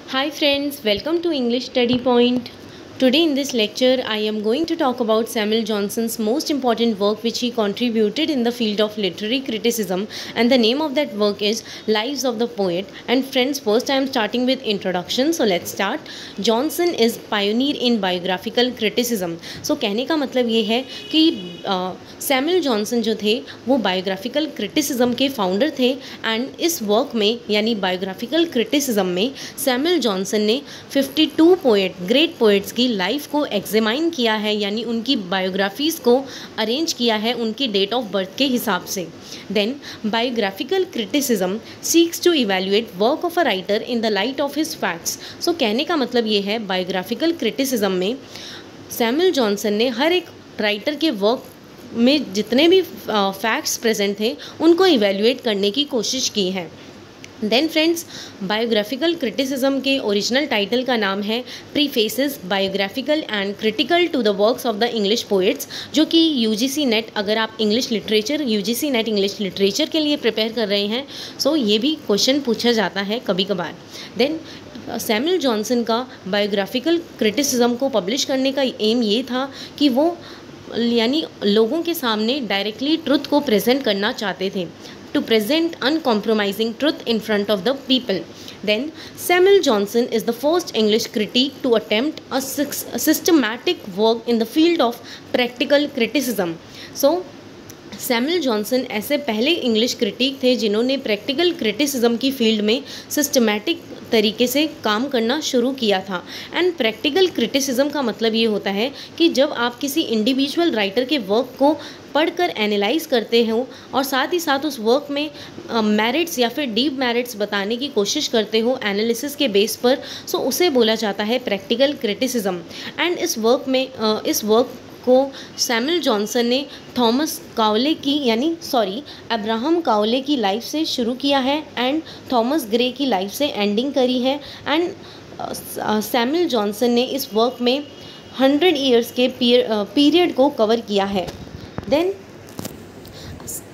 Hi friends, welcome to English Study Point. Today in this lecture, I am going to talk about Samuel Johnson's most important work which he contributed in the field of literary criticism, and the name of that work is Lives of the Poet. And friends, first I am starting with introduction, so let's start. Johnson is pioneer in biographical criticism. So कहने का मतलब ये है कि Samuel Johnson जो थे वो biographical criticism के फाउंडर थे, एंड इस वर्क में यानी बायोग्राफिकल क्रिटिसिज्म में सैमुअल जॉनसन ने 52 ग्रेट पोएट्स की लाइफ को एग्जामाइन किया है, यानी उनकी बायोग्राफीज़ को अरेंज किया है उनकी डेट ऑफ बर्थ के हिसाब से. Then biographical criticism seeks to evaluate work of a writer in the light of his facts. So कहने का मतलब ये है, बायोग्राफिकल क्रिटिसिज्म में सैमुअल जॉनसन ने हर एक राइटर के वर्क में जितने भी फैक्ट्स प्रेजेंट थे उनको इवेल्युएट करने की कोशिश की है. देन फ्रेंड्स, बायोग्राफिकल क्रिटिसिज्म के ओरिजिनल टाइटल का नाम है prefaces biographical and critical to the works of the English poets, जो कि यूजीसी नेट, अगर आप English literature UGC NET English literature के लिए प्रिपेयर कर रहे हैं, सो ये भी क्वेश्चन पूछा जाता है कभी कभार. देन सैमुअल जॉनसन का बायोग्राफिकल क्रिटिसिज्म को पब्लिश करने का एम ये था कि वो यानी लोगों के सामने डायरेक्टली ट्रुथ को प्रेजेंट करना चाहते थे, to present uncompromising truth in front of the people. Then Samuel Johnson is the first English critic to attempt a systematic work in the field of practical criticism. So Samuel Johnson ऐसे पहले English critic थे जिन्होंने practical criticism की field में systematic तरीके से काम करना शुरू किया था. एंड प्रैक्टिकल क्रिटिसिज्म का मतलब ये होता है कि जब आप किसी इंडिविजुअल राइटर के वर्क को पढ़कर एनालाइज करते हो और साथ ही साथ उस वर्क में मेरिट्स या फिर डीप मेरिट्स बताने की कोशिश करते हो एनालिसिस के बेस पर, सो उसे बोला जाता है प्रैक्टिकल क्रिटिसिज्म. एंड इस वर्क को सैमुअल जॉनसन ने थॉमस काउले की अब्राहम काउले की लाइफ से शुरू किया है एंड थॉमस ग्रे की लाइफ से एंडिंग करी है. एंड सैमुअल जॉनसन ने इस वर्क में 100 ईयर्स के पीरियड को कवर किया है. देन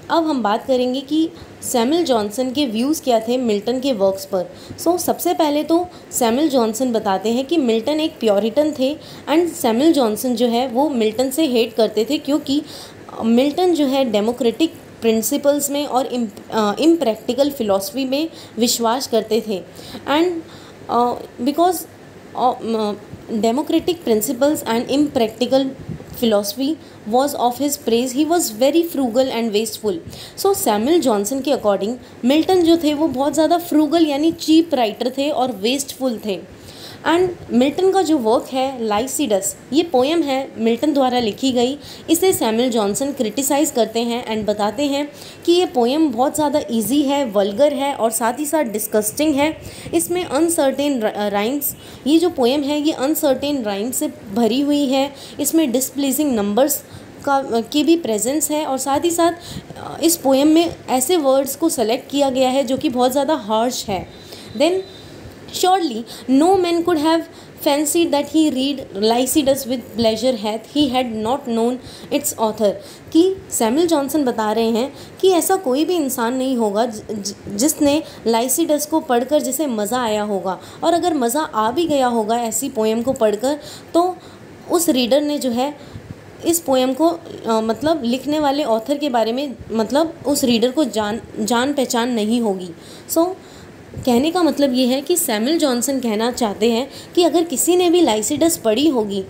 अब हम बात करेंगे कि सैमुअल जॉनसन के व्यूज़ क्या थे मिल्टन के वर्क्स पर. सबसे पहले तो सैमुअल जॉनसन बताते हैं कि मिल्टन एक प्योरिटन थे, एंड सैमुअल जॉनसन जो है वो मिल्टन से हेट करते थे क्योंकि मिल्टन जो है डेमोक्रेटिक प्रिंसिपल्स में और इम्प्रैक्टिकल फ़िलॉसफी में विश्वास करते थे. And because democratic principles and impractical philosophy was of his praise, he was very frugal and wasteful. So Samuel Johnson के अकॉर्डिंग मिल्टन जो थे वो बहुत ज़्यादा फ्रूगल यानी चीप राइटर थे और वेस्टफुल थे. एंड मिल्टन का जो वर्क है लाइसिडस, ये पोएम है मिल्टन द्वारा लिखी गई, इसे सैमुअल जॉनसन क्रिटिसाइज़ करते हैं एंड बताते हैं कि ये पोएम बहुत ज़्यादा इजी है, वल्गर है और साथ ही साथ डिस्कस्टिंग है. इसमें अनसर्टेन राइम्स, ये जो पोएम है ये अनसर्टेन राइम्स से भरी हुई है. इसमें डिसप्लीजिंग नंबर्स की भी प्रेजेंस है और साथ ही साथ इस पोएम में ऐसे वर्ड्स को सेलेक्ट किया गया है जो कि बहुत ज़्यादा हार्श है. Then surely no man could have fancied that he read Lycidas with pleasure hath he had not known its author. कि सैमुअल जॉनसन बता रहे हैं कि ऐसा कोई भी इंसान नहीं होगा जिसने लाइसिडस को पढ़कर जिसे मज़ा आया होगा, और अगर मज़ा आ भी गया होगा ऐसी पोएम को पढ़कर तो उस रीडर ने जो है इस पोएम को मतलब लिखने वाले ऑथर के बारे में मतलब उस रीडर को जान पहचान नहीं होगी. कहने का मतलब ये है कि सैमुअल जॉनसन कहना चाहते हैं कि अगर किसी ने भी लाइसिडस पढ़ी होगी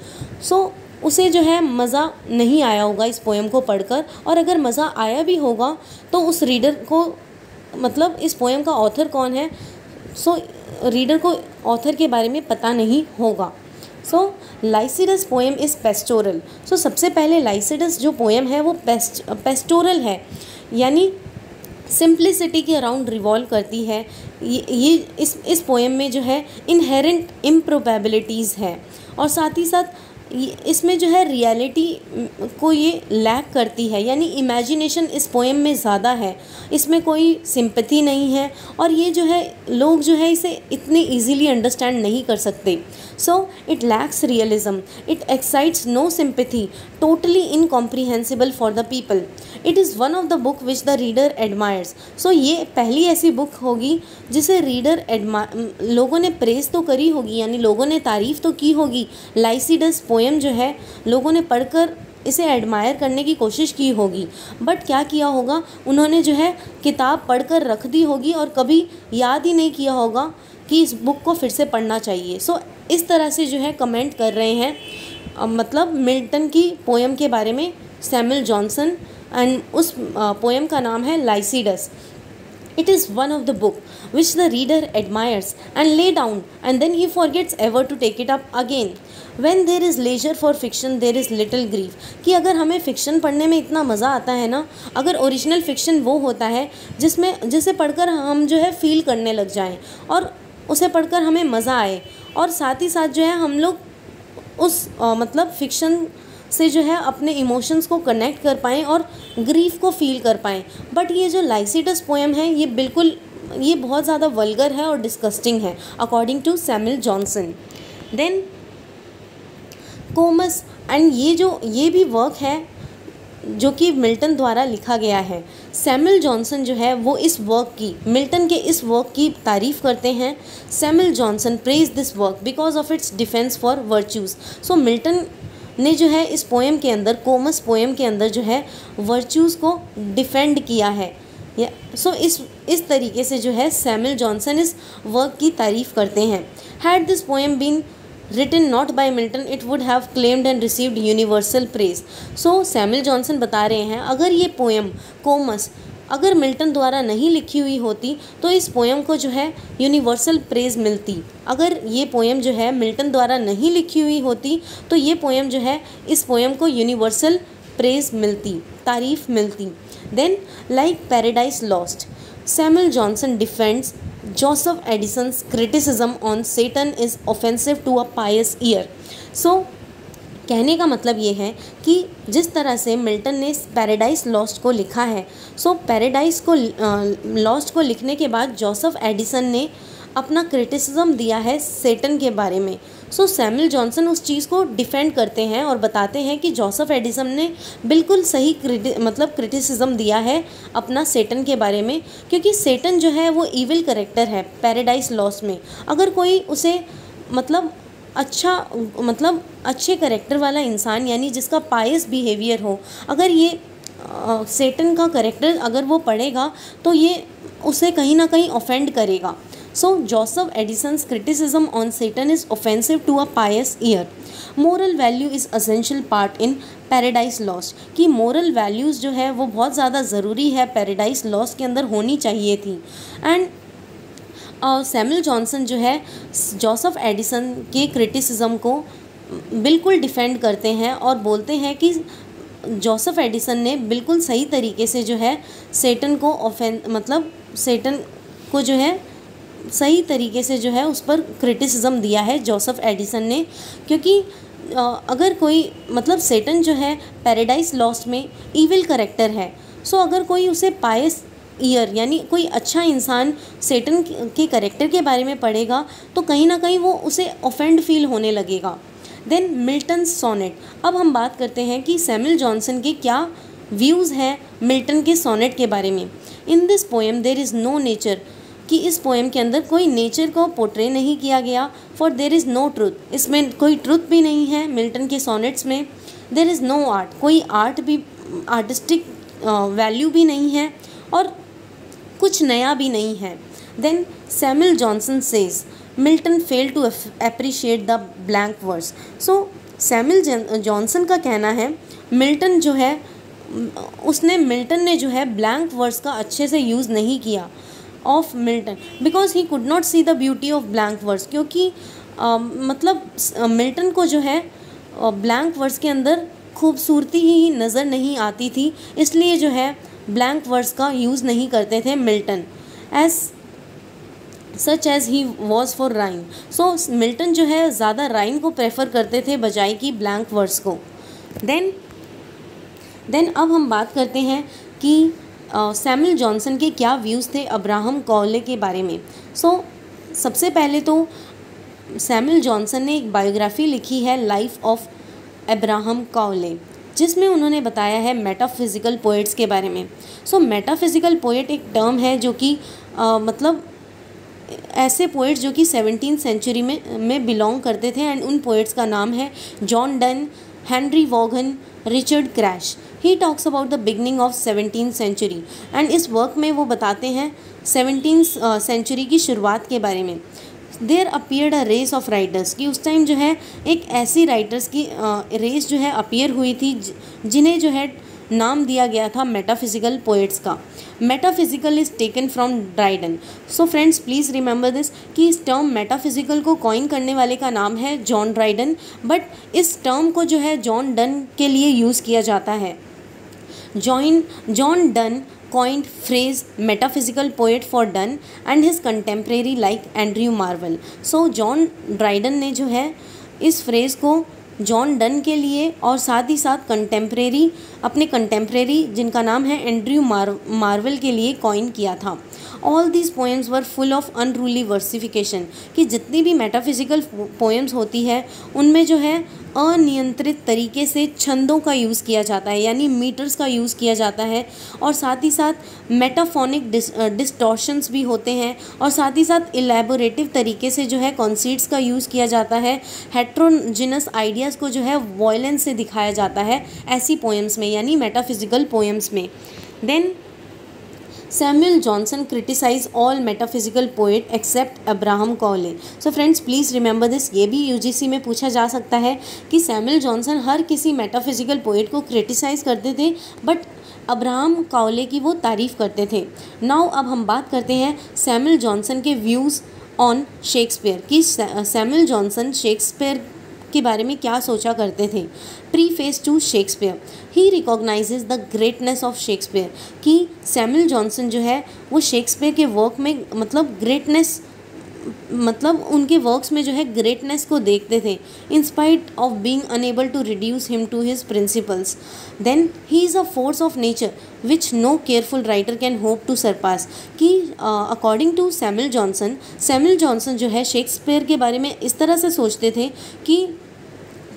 उसे जो है मज़ा नहीं आया होगा इस पोएम को पढ़कर, और अगर मज़ा आया भी होगा तो उस रीडर को मतलब इस पोएम का ऑथर कौन है रीडर को ऑथर के बारे में पता नहीं होगा. लाइसिडस पोएम इज़ पेस्टोरल. सबसे पहले लाइसिडस जो पोएम है वो पेस्टोरल है, यानी सिंप्लिसिटी के अराउंड रिवॉल्व करती है. ये इस पोएम में जो है इनहेरेंट इम्प्रोबेबिलिटीज़ है और साथ ही साथ इसमें जो है रियलिटी को ये लैक करती है, यानी इमेजिनेशन इस पोएम में ज़्यादा है, इसमें कोई सिंपैथी नहीं है और ये जो है लोग जो है इसे इतनी इजीली अंडरस्टैंड नहीं कर सकते. So it lacks realism, it excites no sympathy, totally incomprehensible for the people. It is one of the book which the reader admires. So ये पहली ऐसी बुक होगी जिसे रीडर लोगों ने प्रेज तो करी होगी, यानी लोगों ने तारीफ़ तो की होगी. लाइसिडस पोएम जो है लोगों ने पढ़कर इसे एडमायर करने की कोशिश की होगी, बट क्या किया होगा, उन्होंने जो है किताब पढ़कर रख दी होगी और कभी याद ही नहीं किया होगा कि इस बुक को फिर से पढ़ना चाहिए. सो इस तरह से जो है कमेंट कर रहे हैं मतलब मिल्टन की पोएम के बारे में सैमुअल जॉनसन, एंड उस पोएम का नाम है लाइसिडस. It is one of the book which the reader admires and lay down, and then he forgets ever to take it up again. When there is leisure for fiction, there is little grief. कि अगर हमें fiction पढ़ने में इतना मज़ा आता है ना, अगर ओरिजिनल फ़िक्शन वो होता है जिसे पढ़कर हम जो है फ़ील करने लग जाएं और उसे पढ़कर हमें मज़ा आए, और साथ ही साथ जो है हम लोग उस मतलब फ़िक्शन से जो है अपने इमोशंस को कनेक्ट कर पाएँ और ग्रीफ को फील कर पाएँ. बट ये जो लाइसिडस पोएम है ये बहुत ज़्यादा वल्गर है और डिस्गस्टिंग है according to Samuel Johnson. Then Comus, and ये भी वर्क है जो कि मिल्टन द्वारा लिखा गया है. सैमुअल जॉनसन जो है वो इस वर्क की, मिल्टन के इस वर्क की तारीफ़ करते हैं. Samuel Johnson praise this work because of its defence for virtues. So Milton ने जो है इस पोएम के अंदर, कोमस पोएम के अंदर जो है वर्च्यूज़ को डिफेंड किया है. सो इस तरीके से जो है सैमुअल जॉनसन इस वर्क की तारीफ़ करते हैं. Had this poem been written not by Milton, it would have claimed and received universal praise. So Samuel Johnson बता रहे हैं अगर ये पोएम कोमस अगर मिल्टन द्वारा नहीं लिखी हुई होती तो इस पोएम को जो है यूनिवर्सल प्रेज मिलती. अगर ये पोएम जो है मिल्टन द्वारा नहीं लिखी हुई होती तो ये पोएम जो है इस पोएम को यूनिवर्सल प्रेज मिलती, तारीफ़ मिलती. Then like Paradise Lost, Samuel Johnson defends Joseph Addison's criticism on Satan is offensive to a pious ear. So कहने का मतलब ये है कि जिस तरह से मिल्टन ने पैराडाइज लॉस्ट को लिखा है, सो पैराडाइज को लॉस्ट को लिखने के बाद जोसेफ एडिसन ने अपना क्रिटिसिज्म दिया है सेटन के बारे में. सो सैमुअल जॉनसन उस चीज़ को डिफेंड करते हैं और बताते हैं कि जोसेफ एडिसन ने बिल्कुल सही क्रिटिसिज्म दिया है अपना सेटन के बारे में, क्योंकि सेटन जो है वो ईविल कैरेक्टर है पैराडाइज लॉस्ट में. अगर कोई उसे अच्छे कैरेक्टर वाला इंसान, यानी जिसका पायस बिहेवियर हो, अगर ये सेटन का कैरेक्टर अगर वो पढ़ेगा तो ये उसे कहीं ना कहीं ऑफेंड करेगा. So Joseph Addison's criticism on Satan is offensive to a pious ear. Moral value is essential part in Paradise Lost. कि moral values जो है वो बहुत ज़्यादा ज़रूरी है Paradise Lost के अंदर होनी चाहिए थी. एंड सैमुअल जॉनसन जो है जोसेफ एडिसन के क्रिटिसिज्म को बिल्कुल डिफेंड करते हैं और बोलते हैं कि जोसेफ एडिसन ने बिल्कुल सही तरीके से जो है सेटन को सेटन को जो है सही तरीके से जो है उस पर क्रिटिसिज्म दिया है जोसेफ एडिसन ने. क्योंकि अगर कोई सेटन जो है पैराडाइज लॉस्ट में ईविल कैरेक्टर है, सो अगर कोई उसे पायस ईयर यानी कोई अच्छा इंसान सेटन के कैरेक्टर के बारे में पढ़ेगा तो कहीं ना कहीं वो उसे ऑफेंड फील होने लगेगा. Then Milton sonnet. अब हम बात करते हैं कि सैमुअल जॉनसन के क्या व्यूज़ हैं मिल्टन के सोनेट के बारे में. In this poem there is no nature, कि इस पोएम के अंदर कोई नेचर को पोर्ट्रे नहीं किया गया. For there is no truth, इसमें कोई ट्रुथ भी नहीं है मिल्टन के सोनेट्स में. देयर इज़ नो आर्ट, कोई आर्टिस्टिक वैल्यू भी नहीं है और कुछ नया भी नहीं है. Then Samuel Johnson says Milton fail to appreciate the blank verse. So Samuel Johnson का कहना है मिल्टन ने जो है ब्लैंक वर्स का अच्छे से यूज़ नहीं किया of Milton, because he could not see the beauty of blank verse. क्योंकि मिल्टन को जो है ब्लैंक वर्स के अंदर खूबसूरती ही नज़र नहीं आती थी, इसलिए जो है ब्लैंक वर्स का यूज़ नहीं करते थे Milton. As such as he was for rhyme. So Milton जो है ज़्यादा राइम को प्रेफर करते थे बजाय कि ब्लैंक वर्ड्स को। देन अब हम बात करते हैं कि सैमुअल जॉनसन के क्या व्यूज़ थे अब्राहम कॉले के बारे में। सबसे पहले तो सैमुअल जॉनसन ने एक बायोग्राफी लिखी है लाइफ ऑफ अब्राहम कॉले, जिसमें उन्होंने बताया है मेटाफिज़िकल पोएट्स के बारे में। मेटाफिज़िकल पोएट एक टर्म है जो कि मतलब ऐसे पोएट्स जो कि 17th सेंचुरी में बिलोंग करते थे, एंड उन पोएट्स का नाम है John Donne, Henry Vaughan, Richard Crashaw. He talks about the beginning of 17th century, and इस वर्क में वो बताते हैं 17th सेंचुरी की शुरुआत के बारे में। There appeared a race of writers, कि उस टाइम जो है एक ऐसी राइटर्स की रेस जो है अपीयर हुई थी जिन्हें जो है नाम दिया गया था मेटाफिज़िकल पोएट्स का। Metaphysical is taken from Dryden. So friends please remember this कि इस टर्म मेटाफिज़िकल को कॉइन करने वाले का नाम है जॉन ड्राइडन, बट इस टर्म को जो है जॉन डन के लिए यूज़ किया जाता है। John done coined phrase metaphysical poet for Donne and his contemporary like Andrew Marvell। John Dryden ने जो है इस फ्रेज़ को जॉन डन के लिए और साथ ही साथ अपने कंटेम्प्रेरी जिनका नाम है एंड्रयू मार्वेल के लिए कॉइन किया था। All these poems were full of unruly versification, कि जितनी भी मेटाफिज़िकल पोएम्स होती है उनमें जो है अनियंत्रित तरीके से छंदों का यूज़ किया जाता है, यानी मीटर्स का यूज़ किया जाता है, और साथ ही साथ मेटाफोनिक डिस्टॉर्शंस भी होते हैं, और साथ ही साथ इलेबोरेटिव तरीके से जो है कॉन्सीट्स का यूज़ किया जाता है। हेट्रोजिनस आइडियाज़ को जो है वॉयलेंस से दिखाया जाता है ऐसी पोएम्स में, यानी मेटाफिज़िकल पोएम्स में। Then Samuel Johnson criticized all metaphysical poet except Abraham Cowley। So friends please remember this, ये भी UGC में पूछा जा सकता है कि सैमुअल जॉनसन हर किसी मेटाफिज़िकल पोएट को क्रिटिसाइज़ करते थे, बट अब्राहम कॉले की वो तारीफ़ करते थे। नाउ अब हम बात करते हैं सैमुअल जॉनसन के व्यूज़ ऑन शेक्सपियर, कि सैमुअल जॉनसन शेक्सपियर के बारे में क्या सोचा करते थे। Preface to Shakespeare, he recognizes the greatness of Shakespeare, कि सैमुअल जॉनसन जो है वो शेक्सपियर के वर्क में मतलब उनके वर्क्स में जो है ग्रेटनेस को देखते थे, in spite of being unable to reduce him to his principles. Then he is a force of nature which no careful writer can hope to surpass, कि अकॉर्डिंग टू सैमुअल जॉनसन जो है Shakespeare के बारे में इस तरह से सोचते थे कि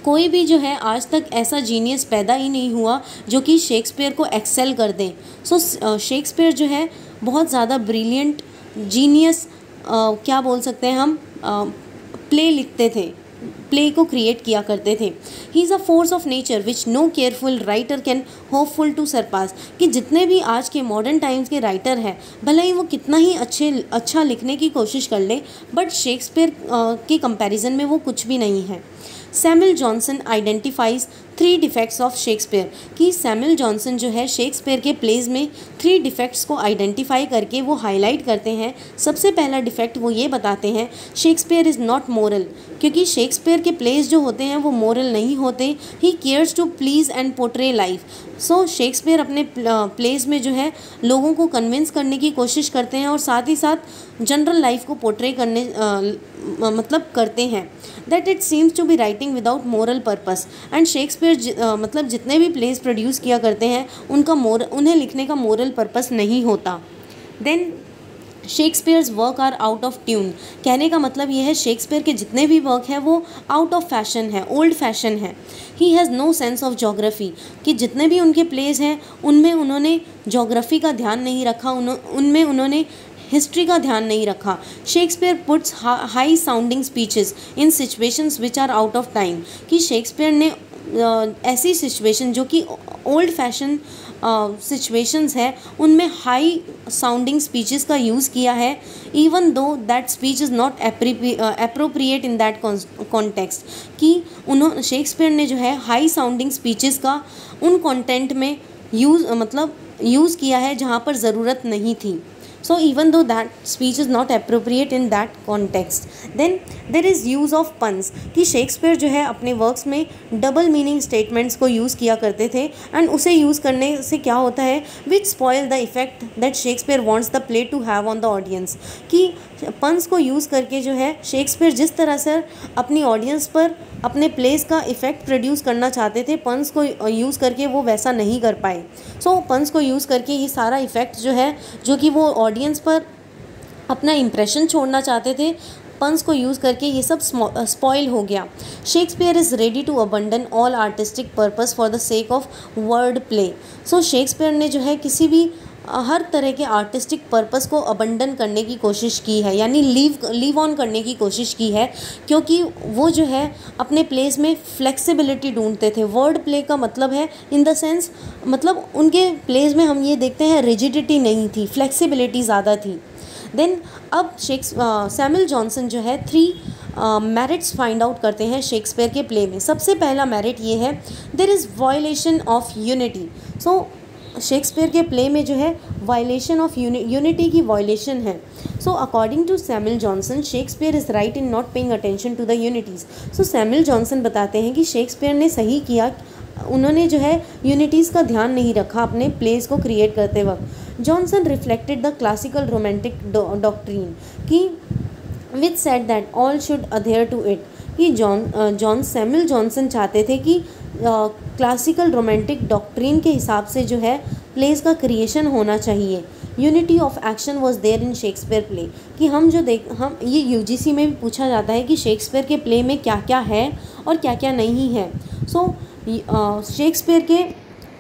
कोई भी जो है आज तक ऐसा जीनियस पैदा ही नहीं हुआ जो कि शेक्सपियर को एक्सेल कर दें। शेक्सपियर जो है बहुत ज़्यादा ब्रिलियंट जीनियस क्या बोल सकते हैं हम, प्ले लिखते थे, प्ले को क्रिएट किया करते थे। He is a force of nature which no careful writer can hopeful to surpass, कि जितने भी आज के मॉडर्न टाइम्स के राइटर हैं भले ही वो कितना ही अच्छा लिखने की कोशिश कर ले, बट शेक्सपियर के कंपैरिजन में वो कुछ भी नहीं है। Samuel Johnson identifies 3 defects of Shakespeare, कि सैमुअल जॉनसन जो है शेक्सपियर के प्लेज में 3 डिफेक्ट्स को आइडेंटिफाई करके वो हाईलाइट करते हैं। सबसे पहला डिफेक्ट वो ये बताते हैं, शेक्सपियर इज़ नॉट मोरल, क्योंकि शेक्सपियर के प्लेज जो होते हैं वो मोरल नहीं होते। He cares to please and portray life. Shakespeare अपने प्लेज में जो है लोगों को कन्विंस करने की कोशिश करते हैं और साथ ही साथ जनरल लाइफ को पोर्ट्रे करने मतलब करते हैं। That it seems to be writing without moral purpose, and Shakespeare मतलब जितने भी प्लेस प्रोड्यूस किया करते हैं उन्हें लिखने का मोरल पर्पस नहीं होता। Then Shakespeare's work are out of tune, कहने का मतलब ये है शेक्सपियर के जितने भी वर्क हैं वो आउट ऑफ फैशन है, ओल्ड फैशन है। He has no sense of geography, कि जितने भी उनके प्लेस हैं उनमें उन्होंने जोग्राफी का ध्यान नहीं रखा, उनमें उन्होंने हिस्ट्री का ध्यान नहीं रखा। Shakespeare puts high sounding speeches in situations which are out of time, कि शेक्सपियर ने ऐसी सिचुएशन जो कि ओल्ड फैशन सिचुएशंस है उनमें हाई साउंडिंग स्पीचेस का यूज़ किया है, even though that speech is not appropriate in that context, कि शेक्सपियर ने जो है हाई साउंडिंग स्पीचेस का उन कंटेंट में यूज़ किया है जहाँ पर ज़रूरत नहीं थी। So even though that speech is not appropriate in that context, then there is use of puns, कि शेक्सपियर जो है अपने वर्क्स में डबल मीनिंग स्टेटमेंट्स को यूज़ किया करते थे, एंड उसे यूज़ करने से क्या होता है, which spoil the effect that Shakespeare wants the play to have on the audience, कि पन्स को यूज़ करके जो है शेक्सपियर जिस तरह से अपनी ऑडियंस पर अपने प्लेस का इफ़ेक्ट प्रोड्यूस करना चाहते थे, पन्स को यूज़ करके वो वैसा नहीं कर पाए। सो पन्स को यूज़ करके ये सारा इफ़ेक्ट जो है, जो कि वो ऑडियंस पर अपना इम्प्रेशन छोड़ना चाहते थे, पन्स को यूज़ करके ये सब स्पॉइल हो गया। Shakespeare is ready to abandon all artistic purpose for the sake of word play. So Shakespeare ने जो है किसी भी हर तरह के आर्टिस्टिक पर्पस को अबंडन करने की कोशिश की है, यानी लीव ऑन करने की कोशिश की है, क्योंकि वो जो है अपने प्लेस में फ्लेक्सिबिलिटी ढूंढते थे। वर्ड प्ले का मतलब है इन द सेंस, मतलब उनके प्लेस में हम ये देखते हैं रिजिडिटी नहीं थी, फ्लेक्सिबिलिटी ज़्यादा थी। देन अब सैमुअल जॉनसन जो है 3 मेरिट्स फाइंड आउट करते हैं शेक्सपियर के प्ले में। सबसे पहला मेरिट ये है, there is violation of unity. So Shakespeare के प्ले में जो है वायलेशन ऑफ यूनिटी की वायलेशन है। So according to Samuel Johnson, Shakespeare is right in not paying attention to the unities. So Samuel Johnson बताते हैं कि शेक्सपियर ने सही किया, उन्होंने जो है यूनिटीज़ का ध्यान नहीं रखा अपने प्लेस को क्रिएट करते वक्त। Johnson reflected the classical romantic doctrine कि which said that all should adhere to it, कि सैमुअल जॉनसन चाहते थे कि क्लासिकल रोमांटिक डॉक्ट्रीन के हिसाब से जो है प्लेस का क्रिएशन होना चाहिए। Unity of action was there in Shakespeare play, कि हम ये यूजीसी में भी पूछा जाता है कि शेक्सपियर के प्ले में क्या क्या है और क्या क्या नहीं है। सो शेक्सपियर के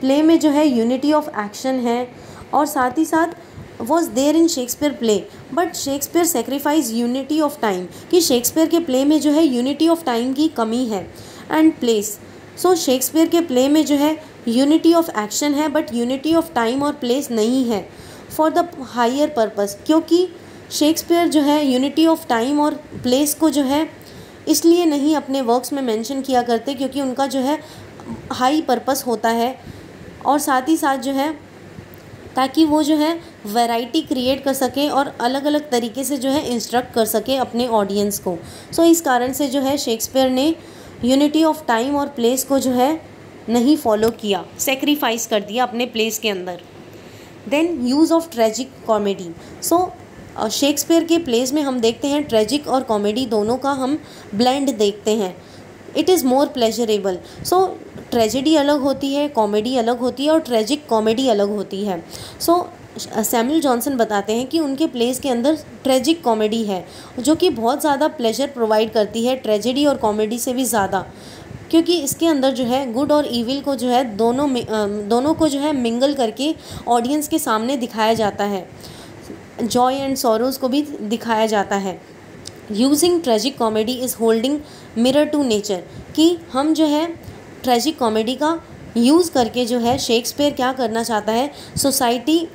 प्ले में जो है यूनिटी ऑफ एक्शन है, और साथ ही साथ was there in Shakespeare play, but Shakespeare sacrifice unity of time, कि शेक्सपियर के प्ले में जो है यूनिटी ऑफ टाइम की कमी है, एंड प्लेस। सो शेक्सपियर के प्ले में जो है यूनिटी ऑफ एक्शन है, बट यूनिटी ऑफ टाइम और प्लेस नहीं है फॉर द हायर पर्पस, क्योंकि शेक्सपियर जो है यूनिटी ऑफ टाइम और प्लेस को जो है इसलिए नहीं अपने वर्क्स में मेंशन किया करते क्योंकि उनका जो है हाई पर्पस होता है, और साथ ही साथ जो है ताकि वो जो है वैरायटी क्रिएट कर सके और अलग अलग तरीके से जो है इंस्ट्रक्ट कर सके अपने ऑडियंस को। सो इस कारण से जो है शेक्सपियर ने यूनिटी ऑफ टाइम और प्लेस को जो है नहीं फॉलो किया, सेक्रीफाइस कर दिया अपने प्लेस के अंदर। Then use of tragic comedy. So Shakespeare के प्लेस में हम देखते हैं ट्रेजिक और कॉमेडी दोनों का हम ब्लेंड देखते हैं। It is more pleasurable. So tragedy अलग होती है, कॉमेडी अलग होती है, और ट्रेजिक कॉमेडी अलग होती है। सो सैमुअल जॉनसन बताते हैं कि उनके प्लेस के अंदर ट्रेजिक कॉमेडी है, जो कि बहुत ज़्यादा प्लेजर प्रोवाइड करती है ट्रेजेडी और कॉमेडी से भी ज़्यादा, क्योंकि इसके अंदर जो है गुड और ईविल को जो है दोनों को जो है मिंगल करके ऑडियंस के सामने दिखाया जाता है, जॉय एंड सॉरोज़ को भी दिखाया जाता है। Using tragic comedy is holding mirror to nature, कि हम जो है ट्रेजिक कॉमेडी का यूज़ करके जो है शेक्सपियर क्या करना चाहता है, सोसाइटी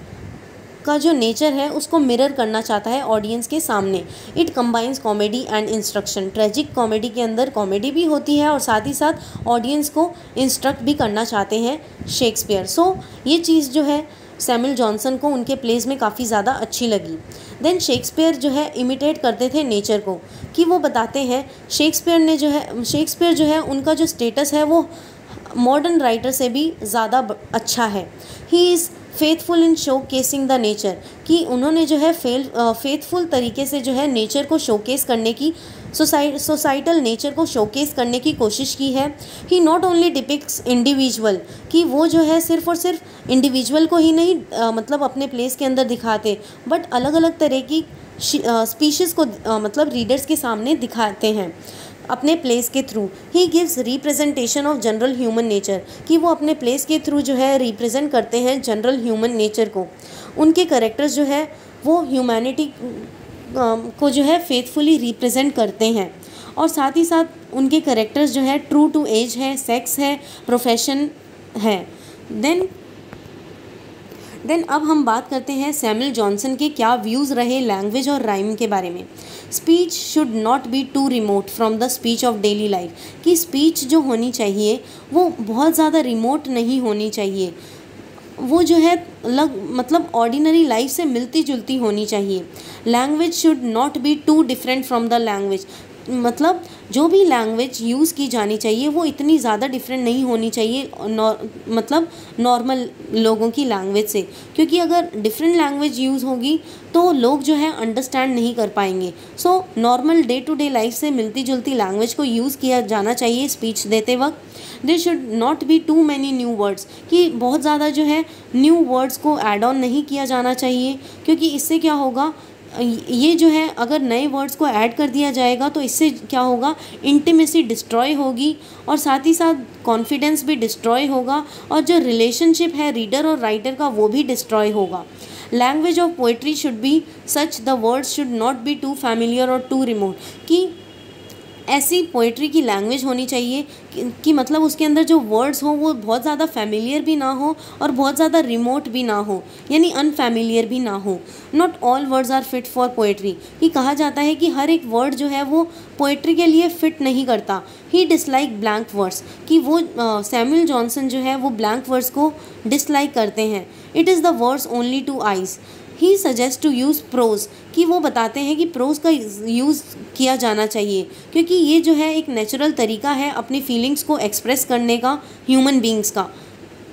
का जो नेचर है उसको मिरर करना चाहता है ऑडियंस के सामने। It combines comedy and instruction. Tragic comedy के अंदर कॉमेडी भी होती है और साथ ही साथ ऑडियंस को इंस्ट्रक्ट भी करना चाहते हैं शेक्सपियर। सो ये चीज़ जो है सैमुअल जॉनसन को उनके प्लेस में काफ़ी ज़्यादा अच्छी लगी। देन शेक्सपियर जो है इमिटेट करते थे नेचर को, कि वो बताते हैं शेक्सपियर जो है उनका जो स्टेटस है वो मॉडर्न राइटर से भी ज़्यादा अच्छा है। He is faithful in show casing the nature, कि उन्होंने जो है फेथफुल तरीके से जो है नेचर को शोकेस करने की, सोसाइटल नेचर को शोकेस करने की कोशिश की है। ही नॉट ओनली डिपिक्ट्स इंडिविजुअल, कि वो जो है सिर्फ और सिर्फ इंडिविजुअल को ही नहीं मतलब अपने प्लेस के अंदर दिखाते, बट अलग अलग तरह की स्पीशीज़ को मतलब रीडर्स के सामने दिखाते हैं अपने प्लेस के through. He gives representation of general human nature, कि वो अपने प्लेस के थ्रू जो है रिप्रेजेंट करते हैं जनरल ह्यूमन नेचर को। उनके कैरेक्टर्स जो है वो ह्यूमैनिटी को जो है फेथफुली रिप्रेजेंट करते हैं, और साथ ही साथ उनके कैरेक्टर्स जो है ट्रू टू एज है, सेक्स है, प्रोफेशन है। देन अब हम बात करते हैं सैमुअल जॉनसन के क्या व्यूज़ रहे लैंग्वेज और राइम के बारे में। Speech should not be too remote from the speech of daily life, कि स्पीच जो होनी चाहिए वो बहुत ज़्यादा रिमोट नहीं होनी चाहिए, वो जो है मतलब ऑर्डिनरी लाइफ से मिलती जुलती होनी चाहिए। Language should not be too different from the language, मतलब जो भी लैंग्वेज यूज़ की जानी चाहिए वो इतनी ज़्यादा डिफरेंट नहीं होनी चाहिए मतलब नॉर्मल लोगों की लैंग्वेज से, क्योंकि अगर डिफरेंट लैंग्वेज यूज़ होगी तो लोग जो है अंडरस्टैंड नहीं कर पाएंगे। So normal day to day life से मिलती जुलती लैंग्वेज को यूज़ किया जाना चाहिए स्पीच देते वक्त। There should not be too many new words, कि बहुत ज़्यादा जो है न्यू वर्ड्स को ऐड ऑन नहीं किया जाना चाहिए, क्योंकि इससे क्या होगा, ये जो है अगर नए वर्ड्स को ऐड कर दिया जाएगा तो इससे क्या होगा, इंटीमेसी डिस्ट्रॉय होगी और साथ ही साथ कॉन्फिडेंस भी डिस्ट्रॉय होगा और जो रिलेशनशिप है रीडर और राइटर का वो भी डिस्ट्रॉय होगा। Language of poetry should be such the words should not be too familiar और टू रिमोट, कि ऐसी पोइट्री की लैंग्वेज होनी चाहिए कि मतलब उसके अंदर जो वर्ड्स हो वो बहुत ज़्यादा फैमिलियर भी ना हो और बहुत ज़्यादा रिमोट भी ना हो, यानी अनफैमिलियर भी ना हो। Not all words are fit for poetry, कि कहा जाता है कि हर एक वर्ड जो है वो पोइट्री के लिए फिट नहीं करता। ही डिसलाइक ब्लैंक वर्ड्स, कि वो सैमुअल जॉनसन जो है वो ब्लैंक वर्ड्स को डिसलाइक करते हैं। It is the words only to eyes. He suggest to use prose, कि वो बताते हैं कि प्रोज का यूज़ किया जाना चाहिए, क्योंकि ये जो है एक नेचुरल तरीका है अपनी फीलिंग्स को एक्सप्रेस करने का ह्यूमन बींग्स का।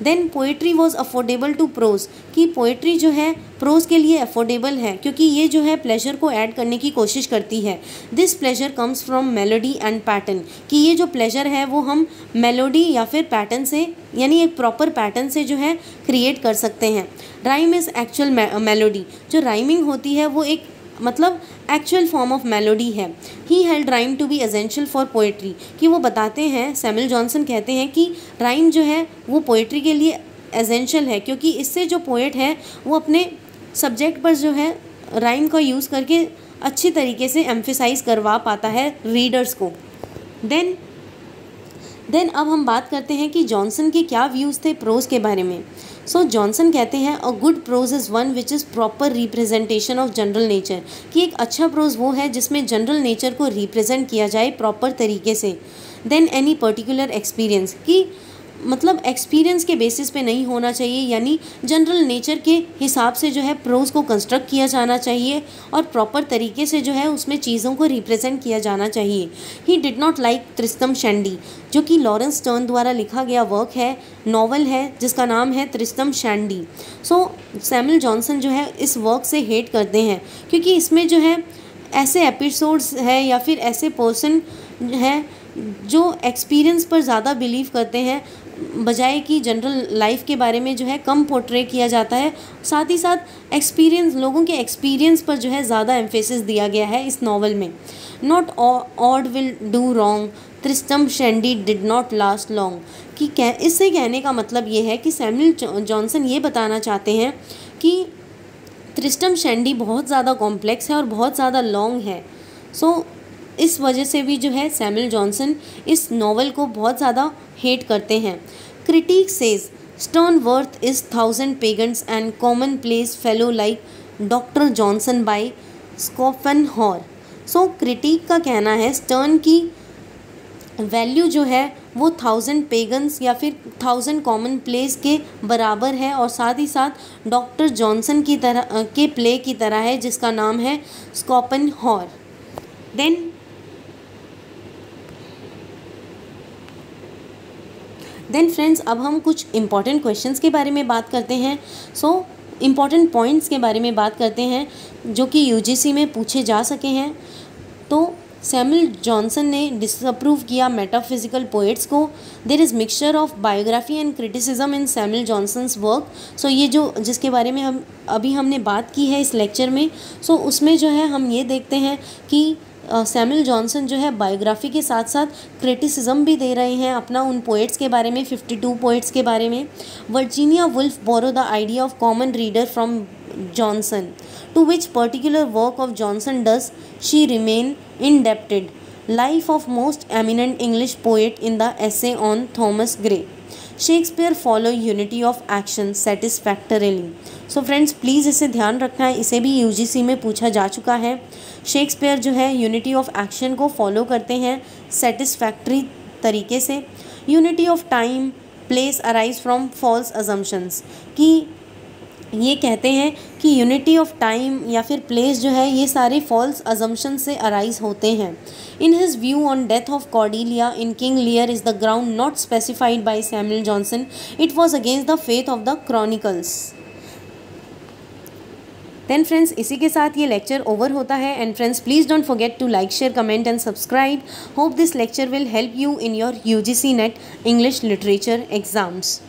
Then poetry was affordable to prose, कि पोइट्री जो है प्रोज के लिए अफोर्डेबल है क्योंकि ये जो है प्लेजर को ऐड करने की कोशिश करती है। This pleasure comes from melody and pattern, कि ये जो प्लेजर है वो हम मेलोडी या फिर पैटर्न से, यानी एक प्रॉपर पैटर्न से जो है क्रिएट कर सकते हैं। राइम इज़ एक्चुअल मेलोडी, जो राइमिंग होती है वो एक मतलब एक्चुअल फॉर्म ऑफ मेलोडी है। He held rhyme to be essential for poetry, कि वो बताते हैं, सैमुअल जॉनसन कहते हैं कि राइम जो है वो पोइट्री के लिए एसेंशियल है, क्योंकि इससे जो पोएट है वो अपने सब्जेक्ट पर जो है राइम का यूज़ करके अच्छी तरीके से एम्फेसाइज करवा पाता है रीडर्स को। देन अब हम बात करते हैं कि जॉनसन के क्या व्यूज़ थे प्रोज के बारे में। सो जॉनसन कहते हैं a good prose is one which is proper representation of general nature, कि एक अच्छा प्रोज वो है जिसमें जनरल नेचर को रिप्रेजेंट किया जाए प्रॉपर तरीके से। देन एनी पर्टिकुलर एक्सपीरियंस, कि मतलब एक्सपीरियंस के बेसिस पे नहीं होना चाहिए, यानी जनरल नेचर के हिसाब से जो है प्रोज को कंस्ट्रक्ट किया जाना चाहिए और प्रॉपर तरीके से जो है उसमें चीज़ों को रिप्रेजेंट किया जाना चाहिए। He did not like Tristram Shandy, जो कि लॉरेंस स्टर्न द्वारा लिखा गया वर्क है, नॉवल है जिसका नाम है त्रिस्तम शैंडी। सो सैमुअल जॉनसन जो है इस वर्क से हेट करते हैं, क्योंकि इसमें जो है ऐसे एपिसोड्स है या फिर ऐसे पर्सन हैं जो एक्सपीरियंस पर ज़्यादा बिलीव करते हैं, बजाय कि जनरल लाइफ के बारे में जो है कम पोर्ट्रे किया जाता है। साथ ही साथ एक्सपीरियंस, लोगों के एक्सपीरियंस पर जो है ज़्यादा एम्फेसिस दिया गया है इस नावल में। Not odd will do wrong, Tristram Shandy did not last long, कि इससे कहने का मतलब ये है कि सैमुअल जॉनसन ये बताना चाहते हैं कि त्रिस्तम शैंडी बहुत ज़्यादा कॉम्प्लेक्स है और बहुत ज़्यादा लॉन्ग है। सो इस वजह से भी जो है सैमुअल जॉनसन इस नावल को बहुत ज़्यादा हेट करते हैं। Critic says Sterne worth is 1000 pagans and commonplace fellow like doctor Johnson by Schopenhauer. So critic का कहना है स्टर्न की वैल्यू जो है वो 1000 पेगन्स या फिर 1000 कॉमन प्लेस के बराबर है और साथ ही साथ डॉक्टर जॉनसन की तरह के प्ले की तरह है जिसका नाम है स्कोपेनहॉर। देन फ्रेंड्स अब हम कुछ इम्पॉर्टेंट क्वेश्चंस के बारे में बात करते हैं। सो इम्पॉर्टेंट पॉइंट्स के बारे में बात करते हैं जो कि यूजीसी में पूछे जा सके हैं। तो सैमुअल जॉनसन ने डिसअप्रूव किया मेटाफिजिकल पोएट्स को। There is mixture of biography and criticism in Samuel Johnson's work. So ये जो जिसके बारे में हमने बात की है इस लेक्चर में, सो उसमें जो है हम ये देखते हैं कि सैमुअल जॉनसन जो है बायोग्राफी के साथ साथ क्रिटिसिज्म भी दे रहे हैं अपना उन पोएट्स के बारे में, 52 पोएट्स के बारे में। Virginia Woolf borrow the idea of common reader from Johnson, to which particular work of Johnson does she remain indebted? Life of most eminent English poet in the essay on Thomas Gray. Shakespeare follow unity of action satisfactorily. So friends please इसे ध्यान रखना है, इसे भी UGC में पूछा जा चुका है। शेक्सपियर जो है यूनिटी ऑफ एक्शन को फॉलो करते हैं सेटिस्फैक्ट्री तरीके से। Unity of time place arise from false assumptions, कि ये कहते हैं कि यूनिटी ऑफ टाइम या फिर प्लेस जो है ये सारे फॉल्स अजम्पशन से अराइज होते हैं। In his view on death of Cordelia in King Lear is the ground not specified by Samuel Johnson, it was against the faith of the chronicles. Then friends, इसी के साथ ये lecture over होता है। And friends, please don't forget to like, share, comment and subscribe. Hope this lecture will help you in your UGC NET English literature exams.